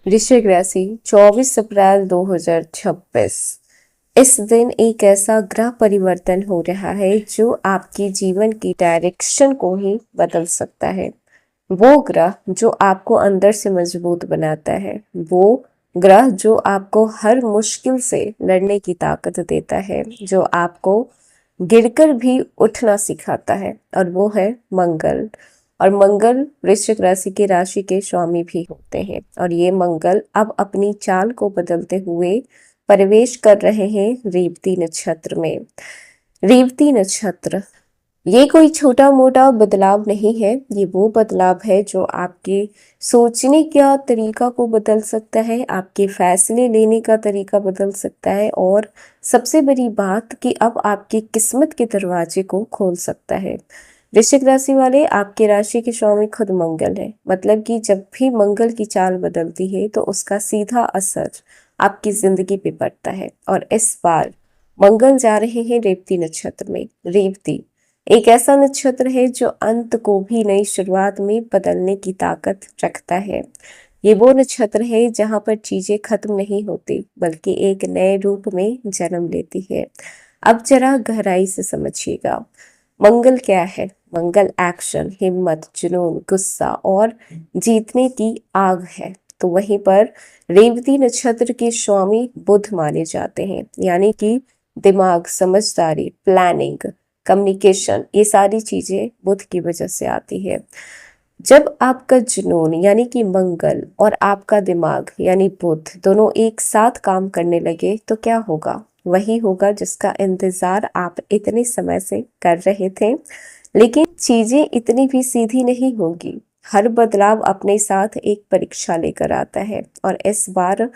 वृश्चिक राशि 24 अप्रैल 2026। इस दिन एक ऐसा ग्रह परिवर्तन हो रहा है जो आपके जीवन की डायरेक्शन को ही बदल सकता है। वो ग्रह जो आपको अंदर से मजबूत बनाता है, वो ग्रह जो आपको हर मुश्किल से लड़ने की ताकत देता है, जो आपको गिरकर भी उठना सिखाता है, और वो है मंगल। और मंगल वृश्चिक राशि की राशि के स्वामी भी होते हैं, और ये मंगल अब अपनी चाल को बदलते हुए प्रवेश कर रहे हैं रेवती नक्षत्र में। रेवती नक्षत्र ये कोई छोटा मोटा बदलाव नहीं है, ये वो बदलाव है जो आपके सोचने का तरीका को बदल सकता है, आपके फैसले लेने का तरीका बदल सकता है, और सबसे बड़ी बात कि अब आपकी किस्मत के दरवाजे को खोल सकता है। वृश्चिक राशि वाले, आपके राशि के स्वामी खुद मंगल है, मतलब कि जब भी मंगल की चाल बदलती है तो उसका सीधा असर आपकी जिंदगी पे पड़ता है। और इस बार मंगल जा रहे हैं रेवती नक्षत्र में। रेवती एक ऐसा नक्षत्र है जो अंत को भी नई शुरुआत में बदलने की ताकत रखता है। ये वो नक्षत्र है जहां पर चीजें खत्म नहीं होती बल्कि एक नए रूप में जन्म लेती है। अब जरा गहराई से समझिएगा, मंगल क्या है। मंगल एक्शन, हिम्मत, जुनून, गुस्सा और जीतने की आग है। तो वहीं पर रेवती नक्षत्र के स्वामी बुध माने जाते हैं, यानी कि दिमाग, समझदारी, प्लानिंग, कम्युनिकेशन, ये सारी चीजें बुध की वजह से आती है। जब आपका जुनून यानी कि मंगल और आपका दिमाग यानी बुध दोनों एक साथ काम करने लगे तो क्या होगा? वही होगा जिसका इंतजार आप इतने समय से कर रहे थे। लेकिन चीजें इतनी भी सीधी नहीं होगी। हर बदलाव अपने साथ एक परीक्षा लेकर आता है, और इस बार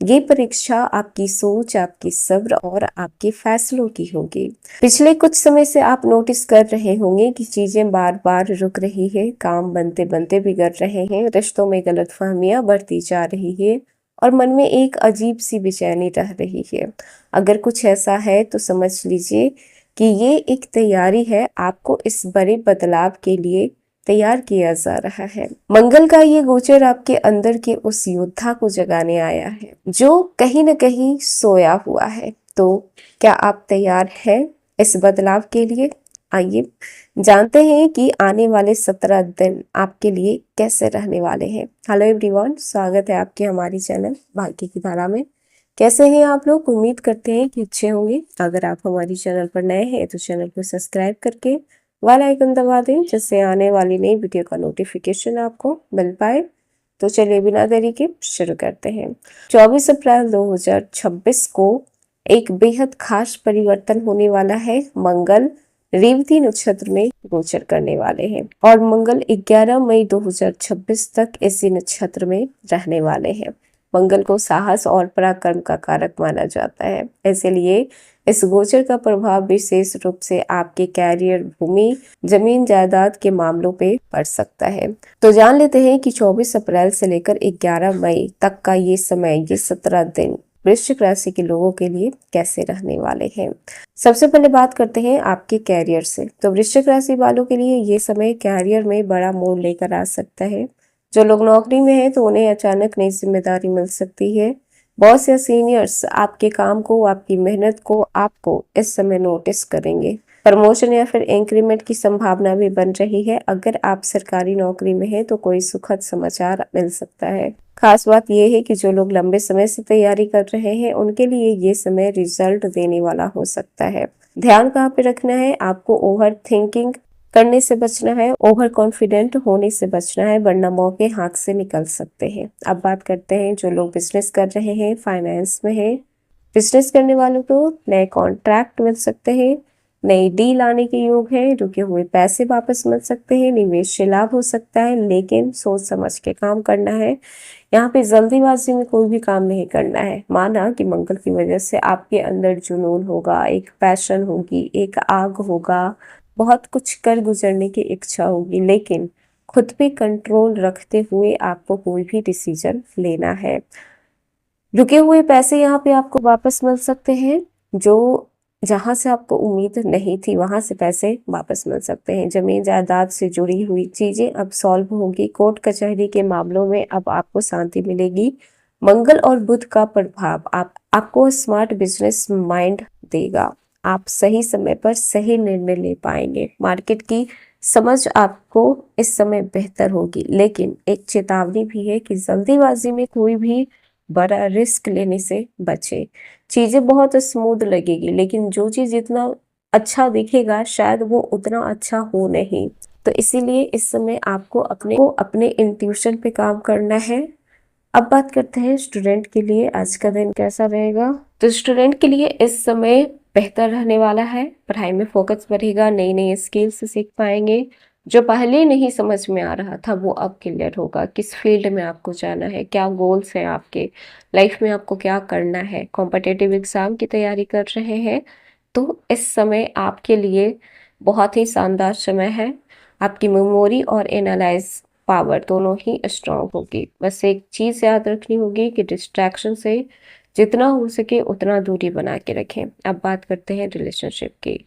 ये परीक्षा आपकी सोच, आपकी सब्र और आपके फैसलों की होगी। पिछले कुछ समय से आप नोटिस कर रहे होंगे कि चीजें बार बार रुक रही है, काम बनते बनते बिगड़ रहे हैं, रिश्तों में गलतफहमियां बढ़ती जा रही है, और मन में एक अजीब सी बेचैनी रह रही है। अगर कुछ ऐसा है तो समझ लीजिए कि ये एक तैयारी है, आपको इस बड़े बदलाव के लिए तैयार किया जा रहा है। मंगल का ये गोचर आपके अंदर के उस योद्धा को जगाने आया है जो कहीं न कहीं सोया हुआ है। तो क्या आप तैयार हैं इस बदलाव के लिए? आइए जानते हैं कि आने वाले 17 दिन आपके लिए कैसे रहने वाले हैं। हेलो एवरीवन, स्वागत है आपके हमारी चैनल भाग्य की धारा में। कैसे हैं आप लोग? उम्मीद करते हैं कि अच्छे होंगे। अगर आप हमारी चैनल पर नए हैं तो चैनल को सब्सक्राइब करके बेल आइकन दबा दें, जिससे आने वाली नई वीडियो का नोटिफिकेशन आपको मिल पाए। तो चलिए बिना देरी के शुरू करते हैं। 24 अप्रैल 2026 को एक बेहद खास परिवर्तन होने वाला है। मंगल रेवती नक्षत्र में गोचर करने वाले हैं, और मंगल 11 मई 2026 तक इसी नक्षत्र में रहने वाले हैं। मंगल को साहस और पराक्रम का कारक माना जाता है, इसलिए इस गोचर का प्रभाव विशेष रूप से आपके कैरियर, भूमि, जमीन जायदाद के मामलों पे पड़ सकता है। तो जान लेते हैं कि 24 अप्रैल से लेकर 11 मई तक का ये समय, ये 17 दिन वृश्चिक राशि के लोगों के लिए कैसे रहने वाले हैं। सबसे पहले बात करते हैं आपके कैरियर से। तो वृश्चिक राशि वालों के लिए ये समय कैरियर में बड़ा मोड़ लेकर आ सकता है। जो लोग नौकरी में हैं तो उन्हें अचानक नई जिम्मेदारी मिल सकती है। बॉस या सीनियर्स आपके काम को, आपकी मेहनत को आपको इस समय नोटिस करेंगे। प्रमोशन या फिर इंक्रीमेंट की संभावना भी बन रही है। अगर आप सरकारी नौकरी में हैं तो कोई सुखद समाचार मिल सकता है। खास बात यह है कि जो लोग लंबे समय से तैयारी कर रहे हैं उनके लिए ये समय रिजल्ट देने वाला हो सकता है। ध्यान कहाँ पे रखना है? आपको ओवर थिंकिंग करने से बचना है, ओवर कॉन्फिडेंट होने से बचना है, वरना मौके हाथ से निकल सकते हैं। अब बात करते हैं जो लोग बिजनेस कर रहे हैं, फाइनेंस में हैं। बिजनेस करने वालों को नए कॉन्ट्रैक्ट मिल सकते हैं, नई डील आने के योग है, रुके हुए पैसे वापस मिल सकते हैं, निवेश से लाभ हो सकता है, लेकिन सोच समझ के काम करना है। यहाँ पे जल्दीबाजी में कोई भी काम नहीं करना है। माना कि मंगल की वजह से आपके अंदर जुनून होगा, एक पैशन होगी, एक आग होगा, बहुत कुछ कर गुजरने की इच्छा होगी, लेकिन खुद पे कंट्रोल रखते हुए आपको कोई भी डिसीजन लेना है। रुके हुए पैसे यहाँ पे आपको वापस मिल सकते हैं। जो जहां से आपको उम्मीद नहीं थी वहां से पैसे वापस मिल सकते हैं। जमीन जायदाद से जुड़ी हुई चीजें अब सॉल्व होंगी। कोर्ट कचहरी के मामलों में अब आपको शांति मिलेगी। मंगल और बुध का प्रभाव आपको स्मार्ट बिजनेस माइंड देगा। आप सही समय पर सही निर्णय ले पाएंगे। मार्केट की समझ आपको इस समय बेहतर होगी, लेकिन एक चेतावनी भी है कि जल्दीबाजी में कोई भी बड़ा रिस्क लेने से बचे। चीजें बहुत स्मूथ लगेगी, लेकिन जो चीज जितना अच्छा दिखेगा शायद वो उतना अच्छा हो नहीं। तो इसीलिए इस समय आपको अपने इंट्यूशन पे काम करना है। अब बात करते हैं स्टूडेंट के लिए आज का दिन कैसा रहेगा। तो स्टूडेंट के लिए इस समय बेहतर रहने वाला है। पढ़ाई में फोकस बढ़ेगा, नई नई स्किल्स सीख पाएंगे। जो पहले नहीं समझ में आ रहा था वो अब क्लियर होगा। किस फील्ड में आपको जाना है, क्या गोल्स हैं आपके लाइफ में, आपको क्या करना है। कॉम्पिटिटिव एग्जाम की तैयारी कर रहे हैं तो इस समय आपके लिए बहुत ही शानदार समय है। आपकी मेमोरी और एनालाइज पावर दोनों ही स्ट्रांग होगी। बस एक चीज याद रखनी होगी कि डिस्ट्रैक्शन से जितना हो सके उतना दूरी बना के रखें। अब बात करते हैं रिलेशनशिप की।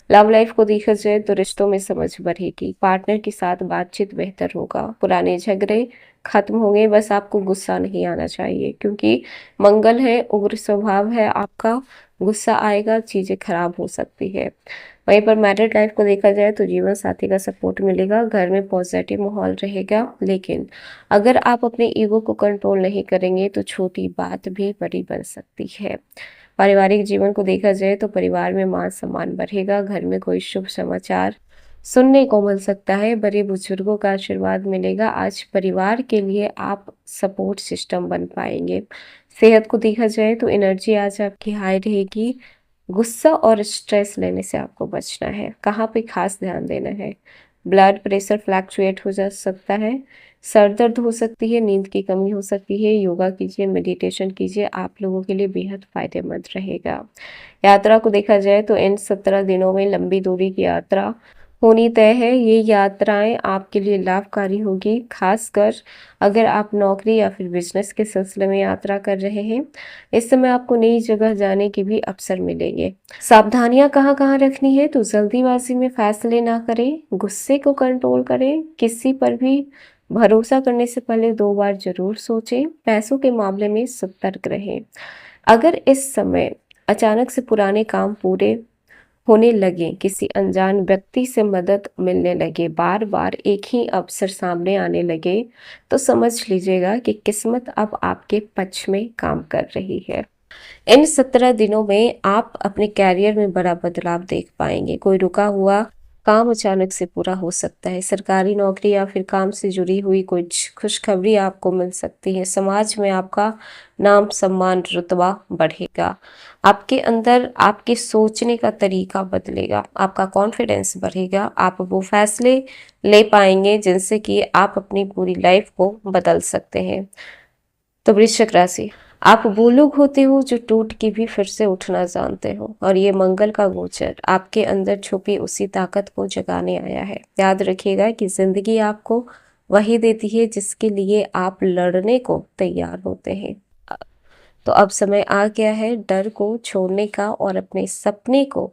लव लाइफ को देखा जाए तो रिश्तों में समझ बढ़ेगी। पार्टनर के साथ बातचीत बेहतर होगा। पुराने झगड़े खत्म होंगे। बस आपको गुस्सा नहीं आना चाहिए, क्योंकि मंगल है, उग्र स्वभाव है आपका। गुस्सा आएगा, चीजें खराब हो सकती है। वहीं पर मैरिड लाइफ को देखा जाए तो जीवन साथी का सपोर्ट मिलेगा। घर में पॉजिटिव माहौल रहेगा, लेकिन अगर आप अपने ईगो को कंट्रोल नहीं करेंगे तो छोटी बात भी बड़ी बन सकती है। पारिवारिक जीवन को देखा जाए तो परिवार में मान सम्मान बढ़ेगा। घर में कोई शुभ समाचार सुनने को मिल सकता है। बड़े बुजुर्गों का आशीर्वाद मिलेगा। आज परिवार के लिए आप सपोर्ट सिस्टम बन पाएंगे। सेहत को देखा जाए तो एनर्जी आज आपकी हाई रहेगी। गुस्सा और स्ट्रेस लेने से आपको बचना है। कहाँ पे खास ध्यान देना है। ब्लड प्रेशर फ्लैक्चुएट हो जा सकता है। सर दर्द हो सकती है। नींद की कमी हो सकती है। योगा कीजिए, मेडिटेशन कीजिए, आप लोगों के लिए बेहद फायदेमंद रहेगा। यात्रा को देखा जाए तो इन 17 दिनों में लंबी दूरी की यात्रा होनी तय है। ये यात्राएं आपके लिए लाभकारी होगी, खासकर अगर आप नौकरी या फिर बिजनेस के सिलसिले में यात्रा कर रहे हैं। इस समय आपको नई जगह जाने के भी अवसर मिलेंगे। सावधानियां कहाँ कहाँ रखनी है तो जल्दीबाजी में फैसले ना करें, गुस्से को कंट्रोल करें, किसी पर भी भरोसा करने से पहले 2 बार जरूर सोचें। पैसों के मामले में सतर्क रहें। अगर इस समय अचानक से पुराने काम पूरे होने लगे, किसी अनजान व्यक्ति से मदद मिलने लगे, बार बार एक ही अवसर सामने आने लगे, तो समझ लीजिएगा कि किस्मत अब आपके पक्ष में काम कर रही है। इन 17 दिनों में आप अपने कैरियर में बड़ा बदलाव देख पाएंगे। कोई रुका हुआ काम अचानक से पूरा हो सकता है। सरकारी नौकरी या फिर काम से जुड़ी हुई कुछ खुशखबरी आपको मिल सकती है। समाज में आपका नाम, सम्मान, रुतबा बढ़ेगा। आपके अंदर आपके सोचने का तरीका बदलेगा। आपका कॉन्फिडेंस बढ़ेगा। आप वो फैसले ले पाएंगे जिनसे कि आप अपनी पूरी लाइफ को बदल सकते हैं। तो वृश्चिक राशि, आप वो लोग होते हो जो टूट के भी फिर से उठना जानते हो, और ये मंगल का गोचर आपके अंदर छुपी उसी ताकत को जगाने आया है। याद रखिएगा कि जिंदगी आपको वही देती है जिसके लिए आप लड़ने को तैयार होते हैं। तो अब समय आ गया है डर को छोड़ने का और अपने सपने को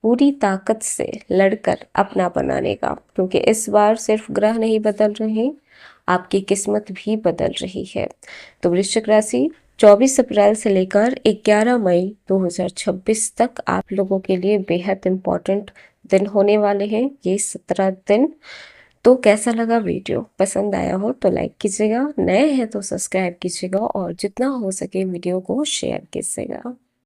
पूरी ताकत से लड़कर अपना बनाने का, क्योंकि इस बार सिर्फ ग्रह नहीं बदल रहे, आपकी किस्मत भी बदल रही है। तो वृश्चिक राशि, 24 अप्रैल से लेकर 11 मई 2026 तक आप लोगों के लिए बेहद इम्पोर्टेंट दिन होने वाले हैं, ये 17 दिन। तो कैसा लगा वीडियो, पसंद आया हो तो लाइक कीजिएगा, नए हैं तो सब्सक्राइब कीजिएगा और जितना हो सके वीडियो को शेयर कीजिएगा।